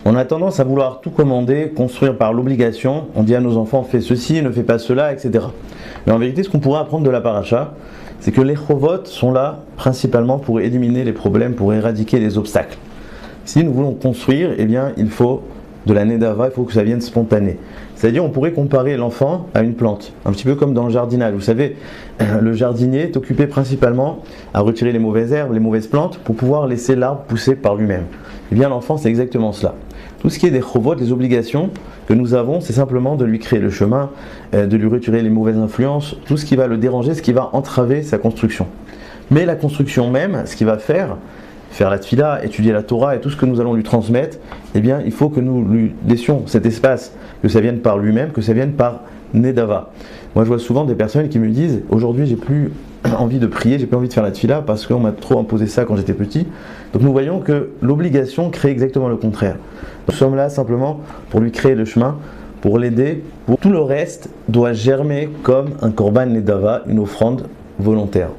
On a tendance à vouloir tout commander, construire par l'obligation. On dit à nos enfants, fais ceci, ne fais pas cela, etc. Mais en vérité, ce qu'on pourrait apprendre de la paracha, c'est que les chovot sont là principalement pour éliminer les problèmes, pour éradiquer les obstacles. Si nous voulons construire, eh bien, il faut de la nedava, il faut que ça vienne spontané. C'est-à-dire, on pourrait comparer l'enfant à une plante, un petit peu comme dans le jardinage. Vous savez, le jardinier est occupé principalement à retirer les mauvaises herbes, les mauvaises plantes, pour pouvoir laisser l'arbre pousser par lui-même. Eh bien, l'enfant, c'est exactement cela. Tout ce qui est des chovot, des obligations que nous avons, c'est simplement de lui créer le chemin, de lui retirer les mauvaises influences, tout ce qui va le déranger, ce qui va entraver sa construction. Mais la construction même, ce qu'il va faire la tfila, étudier la Torah et tout ce que nous allons lui transmettre, eh bien, il faut que nous lui laissions cet espace, que ça vienne par lui-même, que ça vienne par Nedava. Moi, je vois souvent des personnes qui me disent « Aujourd'hui, j'ai plus envie de prier, j'ai plus envie de faire la tfila parce qu'on m'a trop imposé ça quand j'étais petit. » Donc nous voyons que l'obligation crée exactement le contraire. Nous sommes là simplement pour lui créer le chemin, pour l'aider. Tout le reste doit germer comme un korban Nedava, une offrande volontaire.